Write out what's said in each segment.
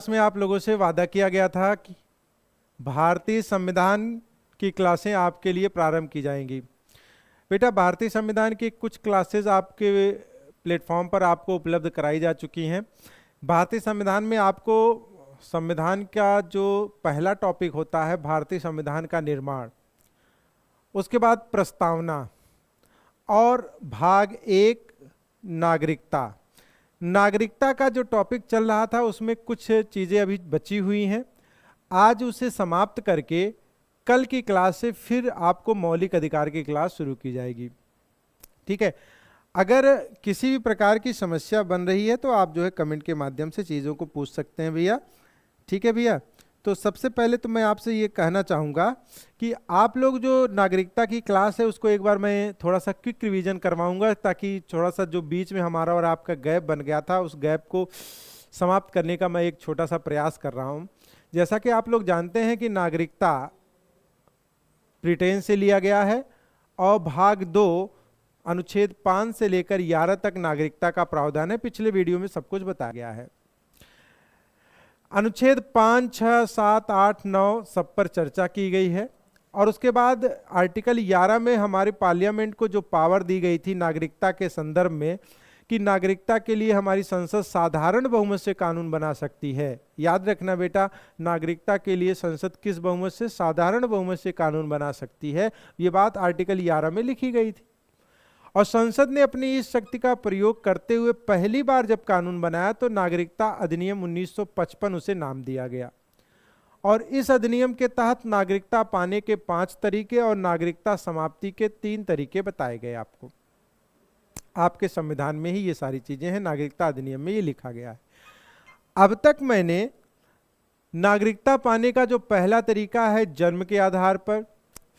में आप लोगों से वादा किया गया था कि भारतीय संविधान की क्लासें आपके लिए प्रारंभ की जाएंगी। बेटा, भारतीय संविधान की कुछ क्लासेस आपके प्लेटफॉर्म पर आपको उपलब्ध कराई जा चुकी हैं। भारतीय संविधान में आपको संविधान का जो पहला टॉपिक होता है भारतीय संविधान का निर्माण, उसके बाद प्रस्तावना और भाग 1 नागरिकता। नागरिकता का जो टॉपिक चल रहा था उसमें कुछ चीज़ें अभी बची हुई हैं। आज उसे समाप्त करके कल की क्लास से फिर आपको मौलिक अधिकार की क्लास शुरू की जाएगी। ठीक है। अगर किसी भी प्रकार की समस्या बन रही है तो आप जो है कमेंट के माध्यम से चीज़ों को पूछ सकते हैं भैया। ठीक है भैया। तो सबसे पहले तो मैं आपसे ये कहना चाहूँगा कि आप लोग जो नागरिकता की क्लास है उसको एक बार मैं थोड़ा सा क्विक रिवीजन करवाऊंगा, ताकि थोड़ा सा जो बीच में हमारा और आपका गैप बन गया था उस गैप को समाप्त करने का मैं एक छोटा सा प्रयास कर रहा हूँ। जैसा कि आप लोग जानते हैं कि नागरिकता ब्रिटेन से लिया गया है और भाग 2 अनुच्छेद 5 से लेकर 11 तक नागरिकता का प्रावधान है। पिछले वीडियो में सब कुछ बताया गया है। अनुच्छेद 5, 6, 7, 8, 9 सब पर चर्चा की गई है और उसके बाद आर्टिकल 11 में हमारे पार्लियामेंट को जो पावर दी गई थी नागरिकता के संदर्भ में कि नागरिकता के लिए हमारी संसद साधारण बहुमत से कानून बना सकती है। याद रखना बेटा, नागरिकता के लिए संसद किस बहुमत से? साधारण बहुमत से कानून बना सकती है। ये बात आर्टिकल 11 में लिखी गई थी और संसद ने अपनी इस शक्ति का प्रयोग करते हुए पहली बार जब कानून बनाया तो नागरिकता अधिनियम 1955 उसे नाम दिया गया और इस अधिनियम के तहत नागरिकता पाने के 5 तरीके और नागरिकता समाप्ति के 3 तरीके बताए गए। आपको आपके संविधान में ही ये सारी चीजें हैं, नागरिकता अधिनियम में ये लिखा गया है। अब तक मैंने नागरिकता पाने का जो पहला तरीका है जन्म के आधार पर,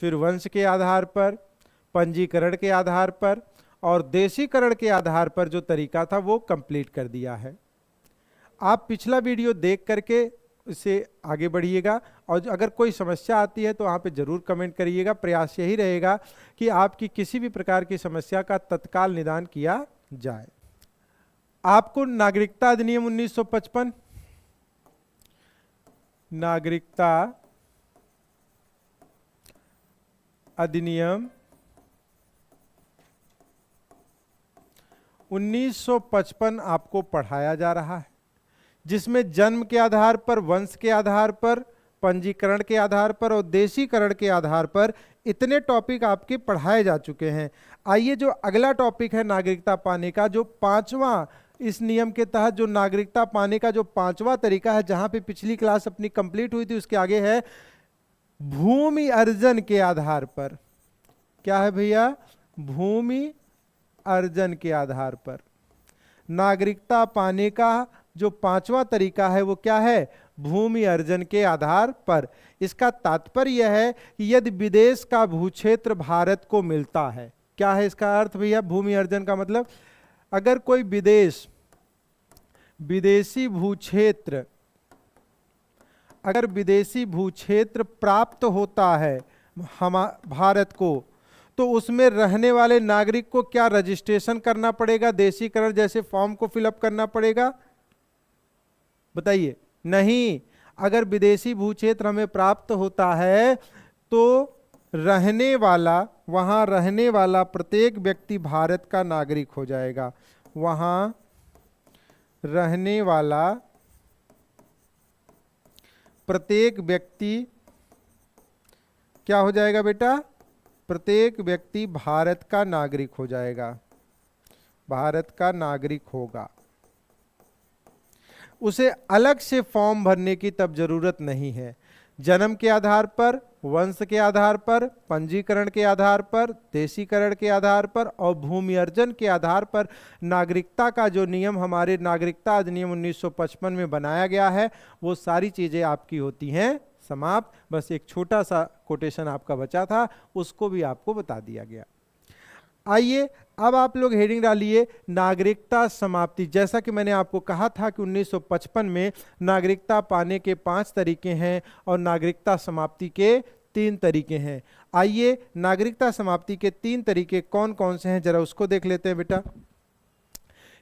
फिर वंश के आधार पर, पंजीकरण के आधार पर और देशीकरण के आधार पर जो तरीका था वो कंप्लीट कर दिया है। आप पिछला वीडियो देख करके इससे आगे बढ़िएगा और अगर कोई समस्या आती है तो वहाँ पे जरूर कमेंट करिएगा। प्रयास यही रहेगा कि आपकी किसी भी प्रकार की समस्या का तत्काल निदान किया जाए। आपको नागरिकता अधिनियम 1955, नागरिकता अधिनियम 1955 आपको पढ़ाया जा रहा है, जिसमें जन्म के आधार पर, वंश के आधार पर, पंजीकरण के आधार पर और देशीकरण के आधार पर इतने टॉपिक आपके पढ़ाए जा चुके हैं। आइए जो अगला टॉपिक है नागरिकता पाने का, जो 5वां, इस नियम के तहत जो नागरिकता पाने का जो 5वां तरीका है, जहां पे पिछली क्लास अपनी कंप्लीट हुई थी उसके आगे है भूमि अर्जन के आधार पर। क्या है भैया? भूमि अर्जन के आधार पर नागरिकता पाने का जो 5वां तरीका है वो क्या है? भूमि अर्जन के आधार पर। इसका तात्पर्य यह है कि यदि विदेश का भूक्षेत्र भारत को मिलता है, क्या है इसका अर्थ भैया? भूमि अर्जन का मतलब अगर कोई विदेशी भूक्षेत्र, अगर विदेशी भूक्षेत्र प्राप्त होता है हम भारत को, तो उसमें रहने वाले नागरिक को क्या रजिस्ट्रेशन करना पड़ेगा? देशीकरण जैसे फॉर्म को फिलअप करना पड़ेगा? बताइए। नहीं। अगर विदेशी भूक्षेत्र हमें प्राप्त होता है तो रहने वाला, वहां रहने वाला प्रत्येक व्यक्ति भारत का नागरिक हो जाएगा। वहां रहने वाला प्रत्येक व्यक्ति क्या हो जाएगा बेटा? प्रत्येक व्यक्ति भारत का नागरिक हो जाएगा, भारत का नागरिक होगा। उसे अलग से फॉर्म भरने की तब जरूरत नहीं है। जन्म के आधार पर, वंश के आधार पर, पंजीकरण के आधार पर, देशीकरण के आधार पर और भूमि अर्जन के आधार पर नागरिकता का जो नियम हमारे नागरिकता अधिनियम 1955 में बनाया गया है वो सारी चीजें आपकी होती हैं समाप्त। बस एक छोटा सा कोटेशन आपका बचा था, उसको भी आपको बता दिया गया। आइए अब आप लोग हेडिंग डालिए नागरिकता समाप्ति। जैसा कि मैंने आपको कहा था कि 1955 में नागरिकता पाने के 5 तरीके हैं और नागरिकता समाप्ति के 3 तरीके हैं। आइए नागरिकता समाप्ति के 3 तरीके कौन कौन से हैं जरा उसको देख लेते हैं बेटा।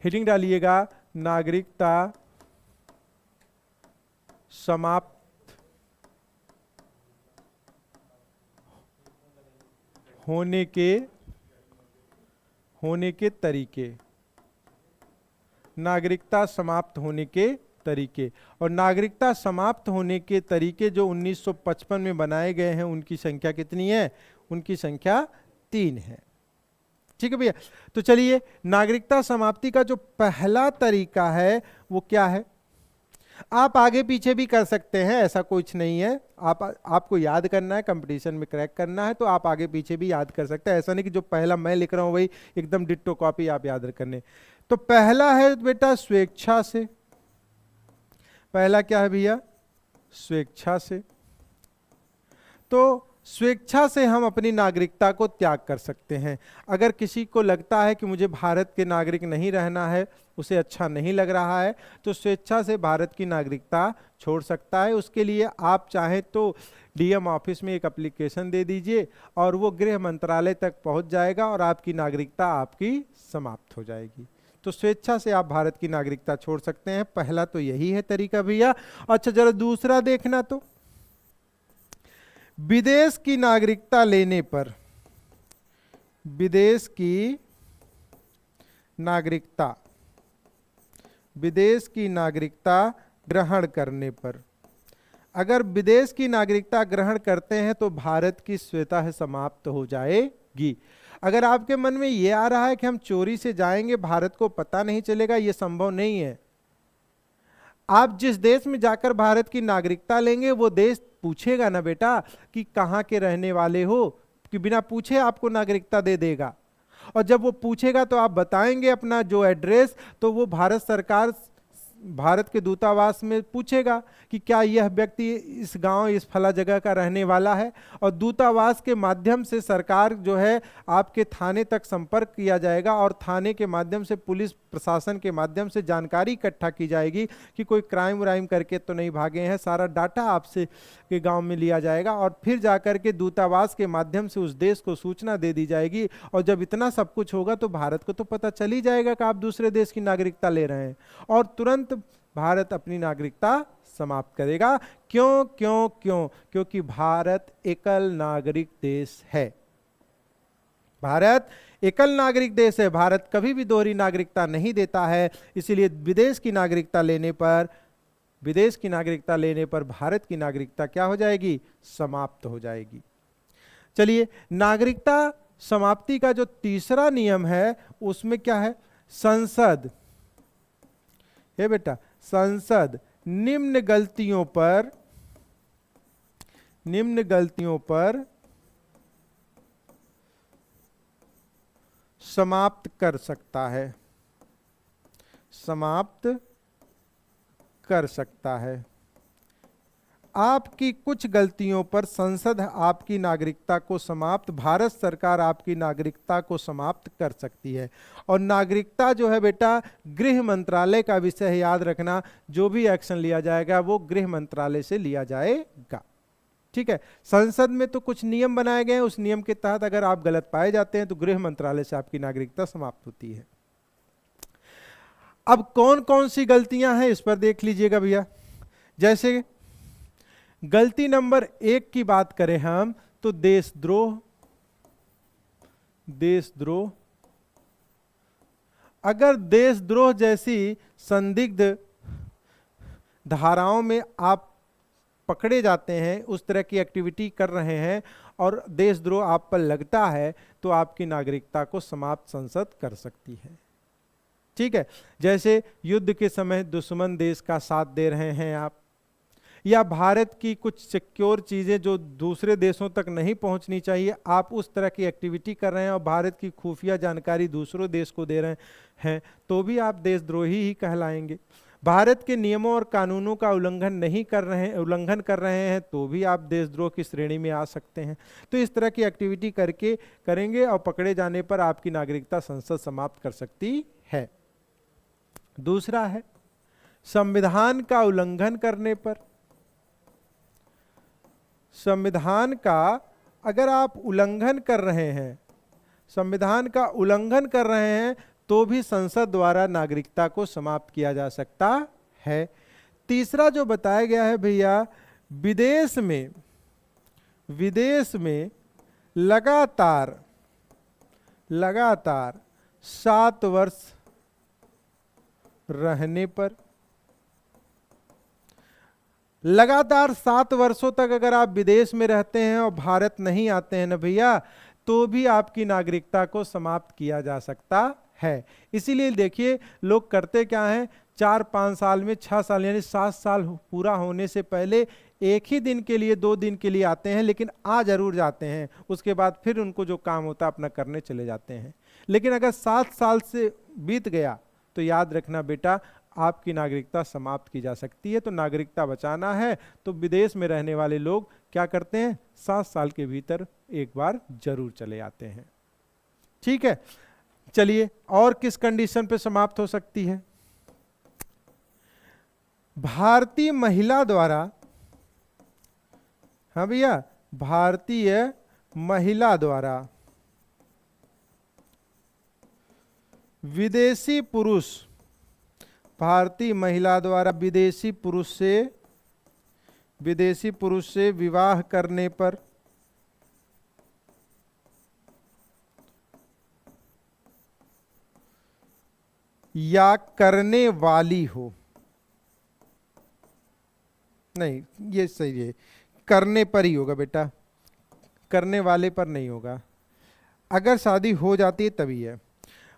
हेडिंग डालिएगा नागरिकता समाप्त होने के तरीके, नागरिकता समाप्त होने के तरीके। और नागरिकता समाप्त होने के तरीके जो 1955 में बनाए गए हैं उनकी संख्या कितनी है? उनकी संख्या 3 है। ठीक है भैया। तो चलिए, नागरिकता समाप्ति का जो पहला तरीका है वो क्या है? आप आगे पीछे भी कर सकते हैं, ऐसा कुछ नहीं है। आपको याद करना है, कंपटीशन में क्रैक करना है तो आप आगे पीछे भी याद कर सकते हैं। ऐसा नहीं कि जो पहला मैं लिख रहा हूं वही एकदम डिट्टो कॉपी आप याद करने। तो पहला है बेटा स्वेच्छा से। पहला क्या है भैया? स्वेच्छा से। तो स्वेच्छा से हम अपनी नागरिकता को त्याग कर सकते हैं। अगर किसी को लगता है कि मुझे भारत के नागरिक नहीं रहना है, उसे अच्छा नहीं लग रहा है, तो स्वेच्छा से भारत की नागरिकता छोड़ सकता है। उसके लिए आप चाहें तो डीएम ऑफिस में एक एप्लीकेशन दे दीजिए और वो गृह मंत्रालय तक पहुंच जाएगा और आपकी नागरिकता आपकी समाप्त हो जाएगी। तो स्वेच्छा से आप भारत की नागरिकता छोड़ सकते हैं। पहला तो यही है तरीका भैया। अच्छा, जरा दूसरा देखना। तो विदेश की नागरिकता लेने पर, विदेश की नागरिकता ग्रहण करने पर, अगर विदेश की नागरिकता ग्रहण करते हैं तो भारत की स्वतः समाप्त हो जाएगी। अगर आपके मन में यह आ रहा है कि हम चोरी से जाएंगे, भारत को पता नहीं चलेगा, यह संभव नहीं है। आप जिस देश में जाकर भारत की नागरिकता लेंगे वो देश पूछेगा ना बेटा कि कहाँ के रहने वाले हो, कि बिना पूछे आपको नागरिकता दे देगा। और जब वो पूछेगा तो आप बताएंगे अपना जो एड्रेस, तो वो भारत सरकार, भारत के दूतावास में पूछेगा कि क्या यह व्यक्ति इस गांव, इस फला जगह का रहने वाला है। और दूतावास के माध्यम से सरकार जो है आपके थाने तक संपर्क किया जाएगा और थाने के माध्यम से, पुलिस प्रशासन के माध्यम से जानकारी इकट्ठा की जाएगी कि कोई क्राइम व्राइम करके तो नहीं भागे हैं। सारा डाटा आपसे के गांव में लिया जाएगा और फिर जाकर के दूतावास के माध्यम से उस देश को सूचना दे दी जाएगी। और जब इतना सब कुछ होगा तो भारत को तो पता चल ही जाएगा कि आप दूसरे देश की नागरिकता ले रहे हैं और तुरंत भारत अपनी नागरिकता समाप्त करेगा। क्यों क्यों क्यों? क्योंकि भारत एकल नागरिक देश है। भारत एकल नागरिक देश है। भारत कभी भी दोहरी नागरिकता नहीं देता है। इसीलिए विदेश की नागरिकता लेने पर भारत की नागरिकता क्या हो जाएगी? समाप्त हो जाएगी। चलिए, नागरिकता समाप्ति का जो तीसरा नियम है उसमें क्या है? संसद, हे बेटा, संसद निम्न गलतियों पर समाप्त कर सकता है। आपकी कुछ गलतियों पर संसद आपकी नागरिकता को समाप्त, भारत सरकार आपकी नागरिकता को समाप्त कर सकती है। और नागरिकता जो है बेटा, गृह मंत्रालय का विषय है, याद रखना। जो भी एक्शन लिया जाएगा वो गृह मंत्रालय से लिया जाएगा। ठीक है। संसद में तो कुछ नियम बनाए गए हैं, उस नियम के तहत अगर आप गलत पाए जाते हैं तो गृह मंत्रालय से आपकी नागरिकता समाप्त होती है। अब कौन कौन सी गलतियां हैं इस पर देख लीजिएगा भैया। जैसे गलती नंबर 1 की बात करें हम तो देशद्रोह। अगर देशद्रोह जैसी संदिग्ध धाराओं में आप पकड़े जाते हैं, उस तरह की एक्टिविटी कर रहे हैं और देशद्रोह आप पर लगता है, तो आपकी नागरिकता को समाप्त संसद कर सकती है। ठीक है। जैसे युद्ध के समय दुश्मन देश का साथ दे रहे हैं आप, या भारत की कुछ सिक्योर चीज़ें जो दूसरे देशों तक नहीं पहुंचनी चाहिए, आप उस तरह की एक्टिविटी कर रहे हैं और भारत की खुफिया जानकारी दूसरों देश को दे रहे हैं, तो भी आप देशद्रोही ही कहलाएंगे। भारत के नियमों और कानूनों का उल्लंघन कर रहे हैं तो भी आप देशद्रोह की श्रेणी में आ सकते हैं। तो इस तरह की एक्टिविटी करेंगे और पकड़े जाने पर आपकी नागरिकता संसद समाप्त कर सकती है। दूसरा है संविधान का उल्लंघन करने पर। संविधान का अगर आप उल्लंघन कर रहे हैं, तो भी संसद द्वारा नागरिकता को समाप्त किया जा सकता है। तीसरा जो बताया गया है भैया, विदेश में लगातार 7 वर्ष रहने पर, लगातार 7 वर्षों तक अगर आप विदेश में रहते हैं और भारत नहीं आते हैं ना भैया, तो भी आपकी नागरिकता को समाप्त किया जा सकता है। इसीलिए देखिए लोग करते क्या हैं, 4-5 साल में 6 साल यानी 7 साल पूरा होने से पहले एक ही दिन के लिए 2 दिन के लिए आते हैं, लेकिन आ जरूर जाते हैं। उसके बाद फिर उनको जो काम होता है अपना करने चले जाते हैं। लेकिन अगर 7 साल से बीत गया तो याद रखना बेटा, आपकी नागरिकता समाप्त की जा सकती है। तो नागरिकता बचाना है तो विदेश में रहने वाले लोग क्या करते हैं, 7 साल के भीतर एक बार जरूर चले आते हैं। ठीक है, चलिए और किस कंडीशन पे समाप्त हो सकती है? भारतीय महिला द्वारा, हाँ भैया, भारतीय महिला द्वारा विदेशी पुरुष, भारतीय महिला द्वारा विदेशी पुरुष से विवाह करने पर या करने वाली हो, नहीं ये सही है, करने पर ही होगा बेटा, करने वाले पर नहीं होगा। अगर शादी हो जाती है तभी है।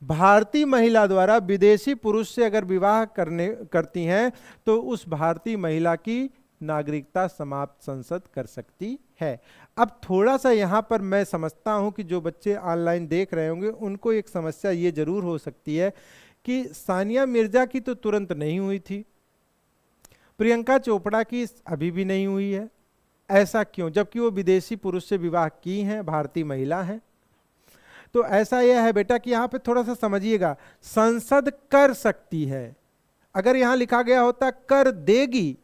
भारतीय महिला द्वारा विदेशी पुरुष से अगर विवाह करती हैं तो उस भारतीय महिला की नागरिकता समाप्त संसद कर सकती है। अब थोड़ा सा यहाँ पर मैं समझता हूँ कि जो बच्चे ऑनलाइन देख रहे होंगे उनको एक समस्या ये जरूर हो सकती है कि सानिया मिर्जा की तो तुरंत नहीं हुई थी, प्रियंका चोपड़ा की अभी भी नहीं हुई है, ऐसा क्यों, जबकि वो विदेशी पुरुष से विवाह की हैं, भारतीय महिला हैं। तो ऐसा यह है बेटा कि यहाँ पे थोड़ा सा समझिएगा, संसद कर सकती है, अगर यहाँ लिखा गया होता कर देगी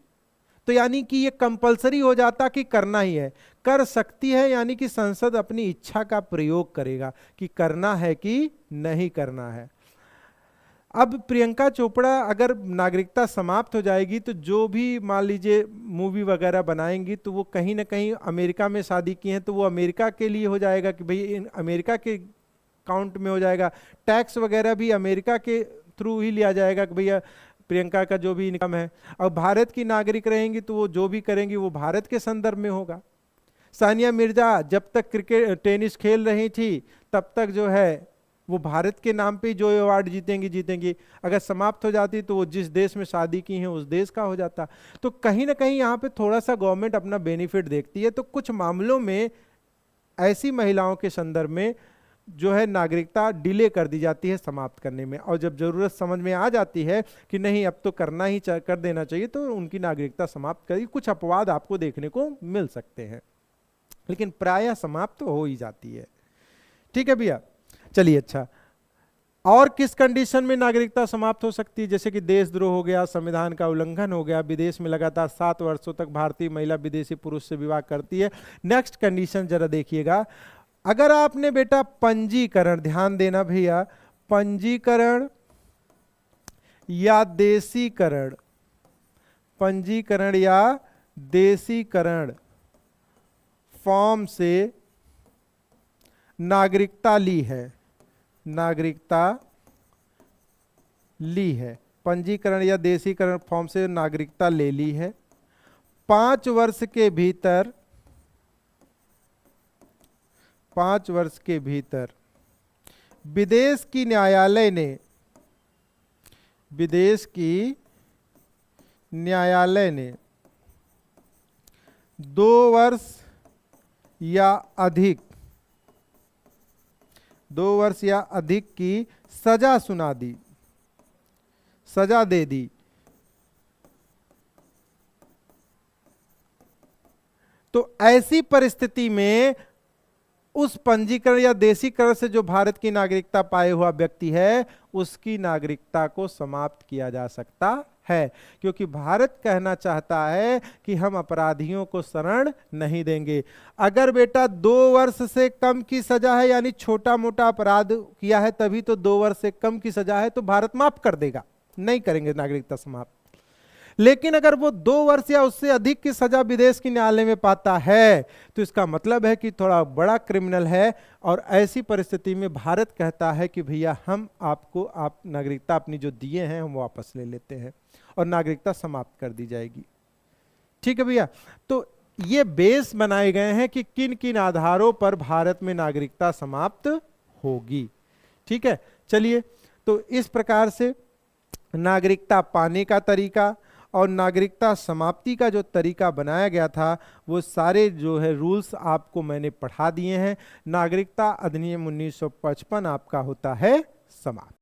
तो यानी कि ये कंपलसरी हो जाता कि करना ही है। कर सकती है यानी कि संसद अपनी इच्छा का प्रयोग करेगा कि करना है कि नहीं करना है। अब प्रियंका चोपड़ा अगर नागरिकता समाप्त हो जाएगी तो जो भी मान लीजिए मूवी वगैरह बनाएंगी तो वो कहीं ना कहीं अमेरिका में शादी की हैं तो वो अमेरिका के लिए हो जाएगा कि भाई अमेरिका के काउंट में हो जाएगा, टैक्स वगैरह भी अमेरिका के थ्रू ही लिया जाएगा कि भैया प्रियंका का जो भी इनकम है। और भारत की नागरिक रहेंगी तो वो जो भी करेंगी वो भारत के संदर्भ में होगा। सानिया मिर्जा जब तक क्रिकेट टेनिस खेल रही थी तब तक जो है वो भारत के नाम पे जो अवार्ड जीतेंगी, अगर समाप्त हो जाती तो वो जिस देश में शादी की है उस देश का हो जाता। तो कहीं ना कहीं यहाँ पे थोड़ा सा गवर्नमेंट अपना बेनिफिट देखती है। तो कुछ मामलों में ऐसी महिलाओं के संदर्भ में जो है नागरिकता डिले कर दी जाती है समाप्त करने में, और जब जरूरत समझ में आ जाती है कि नहीं अब तो करना ही कर देना चाहिए तो उनकी नागरिकता समाप्त करी। कुछ अपवाद आपको देखने को मिल सकते हैं लेकिन प्रायः समाप्त तो हो ही जाती है। ठीक है भैया, चलिए अच्छा, और किस कंडीशन में नागरिकता समाप्त हो सकती है? जैसे कि देशद्रोह हो गया, संविधान का उल्लंघन हो गया, विदेश में लगातार 7 वर्षों तक भारतीय महिला विदेशी पुरुष से विवाह करती है। नेक्स्ट कंडीशन जरा देखिएगा, अगर आपने बेटा पंजीकरण, ध्यान देना भैया, पंजीकरण या देशीकरण, पंजीकरण या देशीकरण फॉर्म से नागरिकता ली है, नागरिकता ली है, पंजीकरण या देशीकरण फॉर्म से नागरिकता ले ली है, 5 वर्ष के भीतर, 5 वर्ष के भीतर विदेश की न्यायालय ने, विदेश की न्यायालय ने 2 वर्ष या अधिक, 2 वर्ष या अधिक की सजा सुना दी, सजा दे दी, तो ऐसी परिस्थिति में उस पंजीकरण या देशीकरण से जो भारत की नागरिकता पाए हुआ व्यक्ति है उसकी नागरिकता को समाप्त किया जा सकता है, क्योंकि भारत कहना चाहता है कि हम अपराधियों को शरण नहीं देंगे। अगर बेटा 2 वर्ष से कम की सजा है यानी छोटा मोटा अपराध किया है तभी तो 2 वर्ष से कम की सजा है तो भारत माफ कर देगा, नहीं करेंगे नागरिकता समाप्त। लेकिन अगर वो 2 वर्ष या उससे अधिक की सजा विदेश की न्यायालय में पाता है तो इसका मतलब है कि थोड़ा बड़ा क्रिमिनल है, और ऐसी परिस्थिति में भारत कहता है कि भैया हम आपको आप नागरिकता अपनी जो दिए हैं हम वापस ले लेते हैं और नागरिकता समाप्त कर दी जाएगी। ठीक है भैया, तो ये बेस बनाए गए हैं कि किन किन आधारों पर भारत में नागरिकता समाप्त होगी। ठीक है, चलिए, तो इस प्रकार से नागरिकता पाने का तरीका और नागरिकता समाप्ति का जो तरीका बनाया गया था वो सारे जो है रूल्स आपको मैंने पढ़ा दिए हैं। नागरिकता अधिनियम 1955 आपका होता है समाप्त।